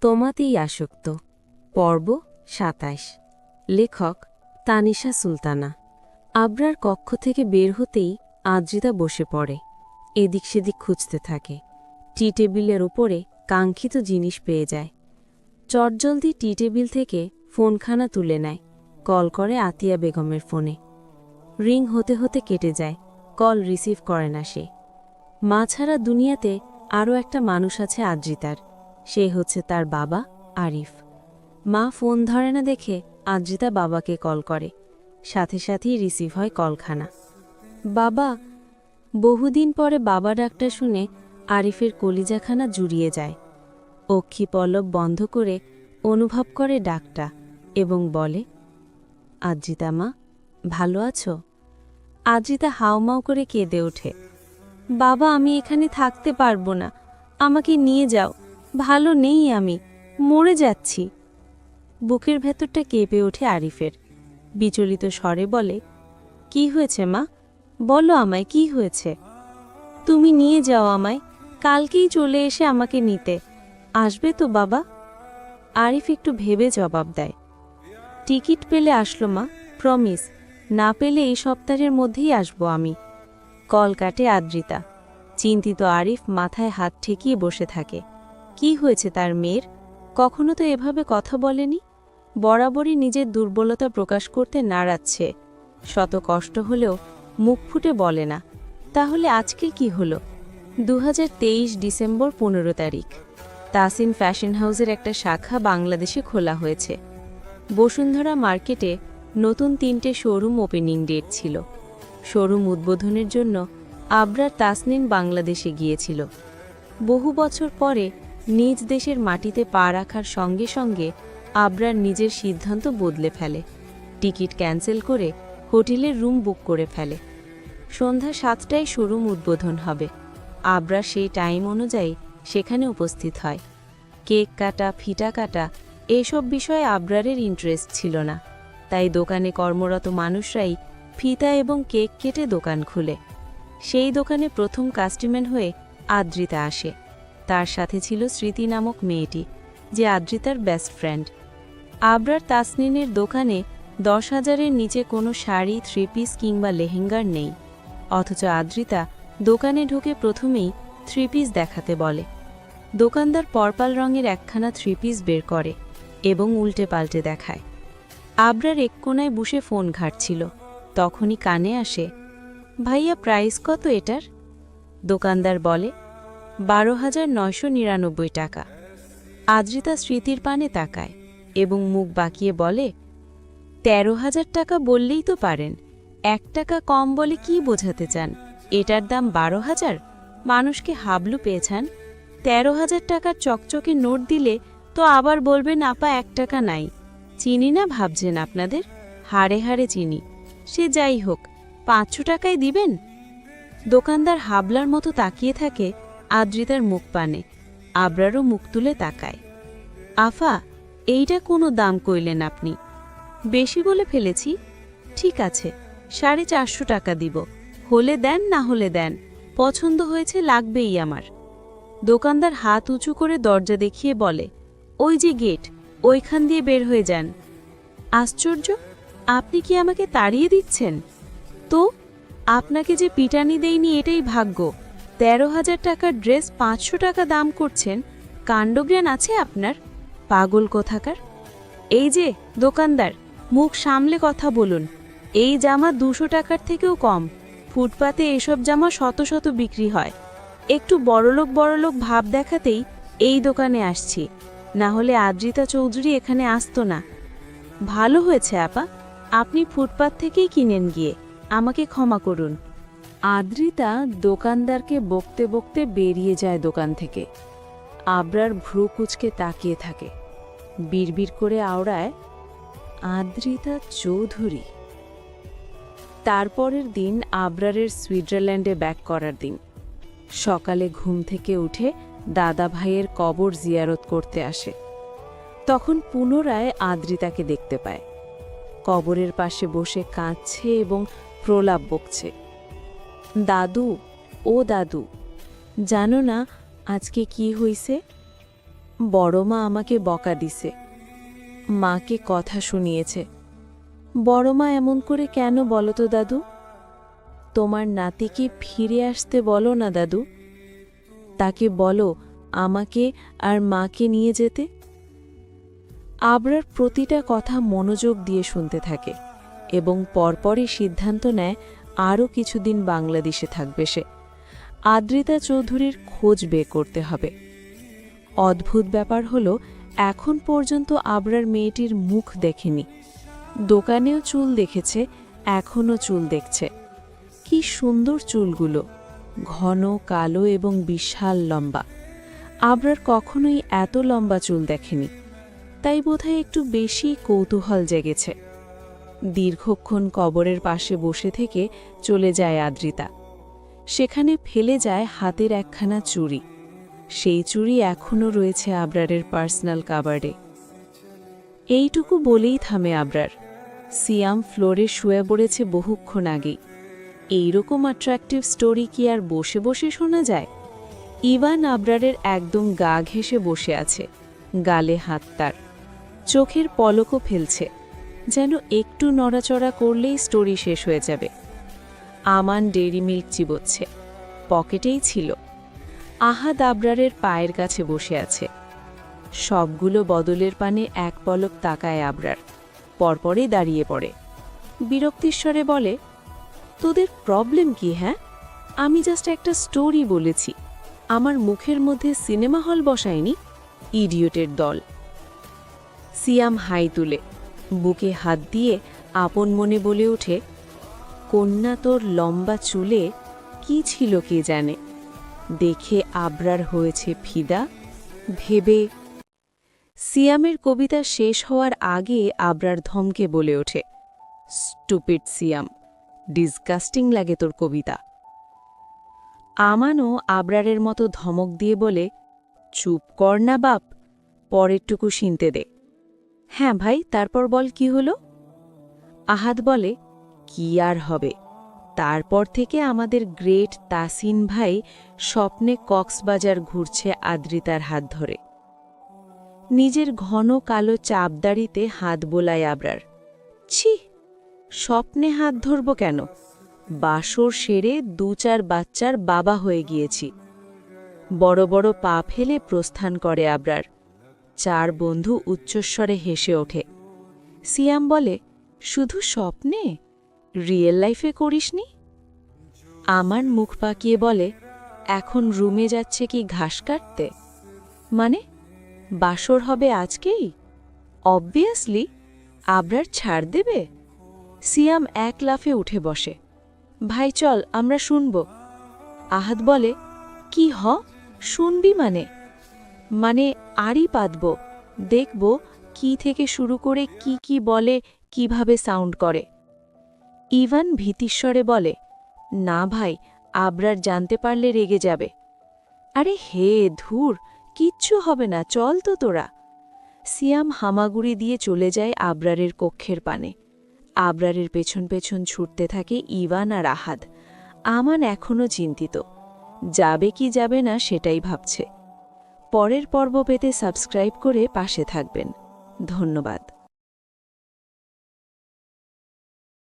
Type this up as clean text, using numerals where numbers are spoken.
তোমাতেই আসক্ত পর্ব ২৭ লেখক তানিশা সুলতানা। আবরার কক্ষ থেকে বের হতেই আদ্রিতা বসে পড়ে। এদিক সেদিক খুঁজতে থাকে। টি টেবিলের ওপরে কাঙ্ক্ষিত জিনিস পেয়ে যায়। চটজলদি টি টেবিল থেকে ফোনখানা তুলে নেয়। কল করে আতিয়া বেগমের ফোনে। রিং হতে হতে কেটে যায়। কল রিসিভ করে না সে। মা ছাড়া দুনিয়াতে আরও একটা মানুষ আছে আদ্রিতার। সে হচ্ছে তার বাবা আরিফ। মা ফোন ধরে না দেখে আদ্রিতা বাবাকে কল করে। সাথে সাথেই রিসিভ হয় কলখানা। বাবা। বহুদিন পরে বাবা ডাকটা শুনে আরিফের কলিজাখানা জুড়িয়ে যায়। অক্ষি পল্লব বন্ধ করে অনুভব করে ডাকটা এবং বলে, আদ্রিতা মা, ভালো আছো? আদ্রিতা হাউমাউ করে কেঁদে ওঠে। বাবা, আমি এখানে থাকতে পারবো না, আমাকে নিয়ে যাও, ভালো নেই, আমি মরে যাচ্ছি। বুকের ভেতরটা কেঁপে ওঠে আরিফের। বিচলিত স্বরে বলে, কি হয়েছে মা? বলো আমায়, কি হয়েছে? তুমি নিয়ে যাও আমায়, কালকেই চলে এসে আমাকে নিতে আসবে তো বাবা? আরিফ একটু ভেবে জবাব দেয়, টিকিট পেলে আসলো মা, প্রমিস, না পেলে এই সপ্তাহের মধ্যেই আসবো আমি। কল কাটে আদ্রিতা। চিন্তিত আরিফ মাথায় হাত ঠেকিয়ে বসে থাকে। কি হয়েছে তার মেয়ের? কখনো তো এভাবে কথা বলেনি। বরাবরই নিজের দুর্বলতা প্রকাশ করতে নাড়াচ্ছে। শত কষ্ট হলেও মুখ ফুটে বলে না। তাহলে আজকে কি হলো? 2023 ডিসেম্বর 15 তারিখ। তাসিন ফ্যাশন হাউসের একটা শাখা বাংলাদেশে খোলা হয়েছে। বসুন্ধরা মার্কেটে নতুন 3টে শোরুম ওপেনিং ডেট ছিল। শোরুম উদ্বোধনের জন্য আবরার তাসনিন বাংলাদেশে গিয়েছিল। বহু বছর পরে নিজ দেশের মাটিতে পা রাখার সঙ্গে সঙ্গে আবরার নিজের সিদ্ধান্ত বদলে ফেলে। টিকিট ক্যান্সেল করে হোটেলের রুম বুক করে ফেলে। সন্ধ্যা 7টায় শোরুম উদ্বোধন হবে। আবরার সেই টাইম অনুযায়ী সেখানে উপস্থিত হয়। কেক কাটা, ফিতা কাটা এসব বিষয়ে আবরারের ইন্টারেস্ট ছিল না। তাই দোকানে কর্মরত মানুষরাই ফিতা এবং কেক কেটে দোকান খুলে। সেই দোকানে প্রথম কাস্টমার হয়ে আদ্রিতা আসে। তার সাথে ছিল স্মৃতি নামক মেয়েটি, যে আদ্রিতার বেস্ট ফ্রেন্ড। আবরার তাসনিনের দোকানে 10,000-এর নিচে কোনো শাড়ি, 3 পিস কিংবা লেহেঙ্গার নেই। অথচ আদ্রিতা দোকানে ঢুকে প্রথমেই 3 পিস দেখাতে বলে। দোকানদার পরপাল রঙের একখানা 3 পিস বের করে এবং উল্টে পাল্টে দেখায়। আবরার এক কোনায় বসে ফোন ঘাঁটছিল। তখনই কানে আসে, ভাইয়া, প্রাইস কত এটার? দোকানদার বলে, 12,999 টাকা। আদ্রিতা স্মৃতির পানে তাকায় এবং মুখ বাঁকিয়ে বলে, 13,000 টাকা বললেই তো পারেন, 1 টাকা কম বলে কি বোঝাতে চান? এটার দাম 12,000? মানুষকে হাবলু পেয়েছেন। 13,000 টাকার চকচকে নোট দিলে তো আবার বলবেন আপা 1 টাকা নাই। চিনি না ভাবছেন আপনাদের? হাড়ে হাড়ে চিনি। সে যাই হোক, 500 টাকায় দিবেন? দোকানদার হাবলার মতো তাকিয়ে থাকে আদ্রিতার মুখ পানে। আবরারও মুখ তুলে তাকায়। আফা, এইটা কোনো দাম কইলেন আপনি? বেশি বলে ফেলেছি। ঠিক আছে, 450 টাকা দিব। হলে দেন, না হলে দেন। পছন্দ হয়েছে, লাগবেই আমার। দোকানদার হাত উঁচু করে দরজা দেখিয়ে বলে, ওই যে গেট, ওইখান দিয়ে বের হয়ে যান। আশ্চর্য, আপনি কি আমাকে তাড়িয়ে দিচ্ছেন? তো আপনাকে যে পিটানি দেয়নি এটাই ভাগ্য। 13,000 টাকার ড্রেস 500 টাকা দাম করছেন। কাণ্ডজ্ঞান আছে আপনার? পাগল কোথাকার। এই যে দোকানদার, মুখ সামলে কথা বলুন। এই জামা 200 টাকার থেকেও কম। ফুটপাতে এসব জামা শত শত বিক্রি হয়। একটু বড়লোক ভাব দেখাতেই এই দোকানে আসছি, না হলে আদ্রিতা চৌধুরী এখানে আসতো না। ভালো হয়েছে আপা, আপনি ফুটপাত থেকেই কিনেন গিয়ে, আমাকে ক্ষমা করুন। আদ্রিতা দোকানদারকে বকতে বকতে বেরিয়ে যায় দোকান থেকে। আবরার ভ্রু কুঁচকে তাকিয়ে থাকে। বিড়বিড় করে আওড়ায়, আদ্রিতা চৌধুরী। তারপরের দিন আবরারের সুইজারল্যান্ডে ব্যাক করার দিন। সকালে ঘুম থেকে উঠে দাদা ভাইয়ের কবর জিয়ারত করতে আসে। তখন পুনরায় আদ্রিতাকে দেখতে পায়। কবরের পাশে বসে কাঁদছে এবং প্রলাপ বকছে। দাদু, ও দাদু, জানো না আজকে কি হইছে? বড় মা আমাকে বকা দিছে, মাকে কথা শুনিয়েছে। বড় মা এমন করে কেন বলো তো দাদু? তোমার নাতিকে ফিরে আসতে বলো না দাদু, তাকে বলো আমাকে আর মাকে নিয়ে যেতে। আবরার প্রতিটা কথা মনোযোগ দিয়ে শুনতে থাকে এবং পরপরই সিদ্ধান্ত নেয় আরও কিছুদিন বাংলাদেশে থাকবে সে। আদ্রিতা চৌধুরীর খোঁজ বের করতে হবে। অদ্ভুত ব্যাপার হলো, এখন পর্যন্ত আবরার মেয়েটির মুখ দেখেনি। দোকানেও চুল দেখেছে, এখনও চুল দেখছে। কি সুন্দর চুলগুলো, ঘন কালো এবং বিশাল লম্বা। আবরার কখনোই এত লম্বা চুল দেখেনি, তাই বোধহয় একটু বেশি কৌতূহল জেগেছে। দীর্ঘক্ষণ কবরের পাশে বসে থেকে চলে যায় আদ্রিতা। সেখানে ফেলে যায় হাতের একখানা চুড়ি। সেই চুড়ি এখনও রয়েছে আবরারের পার্সোনাল কাবার্ডে। এইটুকু বলেই থামে আবরার। সিয়াম ফ্লোরে শুয়ে পড়েছে বহুক্ষণ আগেই। এইরকম অ্যাট্রাকটিভ স্টোরি কি আর বসে বসে শোনা যায়? ইভান আবরারের একদম গা ঘেঁষে বসে আছে, গালে হাত তার, চোখের পলকও ফেলছে, যেন একটু নড়াচড়া করলেই স্টোরি শেষ হয়ে যাবে। আমান ডেইরি মিল্ক চিবোচ্ছে, পকেটেই ছিল। আহাদ আবরারের পায়ের কাছে বসে আছে। সবগুলো বদলের পানে এক পলক তাকায় আবরার, পরপরই দাঁড়িয়ে পড়ে। বিরক্তিস্বরে বলে, তোদের প্রবলেম কি? হ্যাঁ, আমি জাস্ট একটা স্টোরি বলেছি, আমার মুখের মধ্যে সিনেমা হল বসায়নি। ইডিয়টের দল। সিয়াম হাই তুলে বুকে হাত দিয়ে আপন মনে বলে ওঠে, কন্যা তোর লম্বা চুলে কি ছিল কে জানে, দেখে আবরার হয়েছে ফিদা ভেবে। সিয়ামের কবিতা শেষ হওয়ার আগে আবরার ধমকে বলে ওঠে, স্টুপিড সিয়াম, ডিসগাস্টিং লাগে তোর কবিতা। আমানও আবরারের মতো ধমক দিয়ে বলে, চুপ কর না বাপ, পরেরটুকু শুনতে দে। হ্যাঁ ভাই, তারপর বল কি হলো? আহাদ বলে, কি আর হবে, তারপর থেকে আমাদের গ্রেট তাসিন ভাই স্বপ্নে কক্সবাজার ঘুরছে আদ্রিতার হাত ধরে। নিজের ঘন কালো চাপদাড়িতে হাত বোলায় আবরার। ছি, স্বপ্নে হাত ধরব কেন? বাসর সেরে ২-৪ বাচ্চার বাবা হয়ে গিয়েছি। বড় বড় পা ফেলে প্রস্থান করে আবরার। 4 বন্ধু উচ্চস্বরে হেসে ওঠে। সিয়াম বলে, শুধু স্বপ্নে, রিয়েল লাইফে করিসনি? আমার মুখ পাকিয়ে বলে, এখন রুমে যাচ্ছে কি ঘাস কাটতে? মানে বাসর হবে আজকেই? অবভিয়াসলি। আবরার ছাড় দেবে? সিয়াম এক লাফে উঠে বসে। ভাই চল, আমরা শুনব। আহাদ বলে, কি শুনবি মানে? মানে আড়ি পাতব, দেখব কি থেকে শুরু করে কি কি বলে, কিভাবে সাউন্ড করে। ইভান ভীতিস্বরে বলে, না ভাই, আবরার জানতে পারলে রেগে যাবে। আরে হে ধুর, কিচ্ছু হবে না, চল তো তোরা। সিয়াম হামাগুড়ি দিয়ে চলে যায় আবরারের কক্ষের পানে। আবরারের পেছন পেছন ছুটতে থাকে ইভান আর আহাদ। আমান এখনও চিন্তিত, যাবে কি যাবে না সেটাই ভাবছে। পরের পর্ব পেতে সাবস্ক্রাইব করে পাশে থাকবেন। ধন্যবাদ।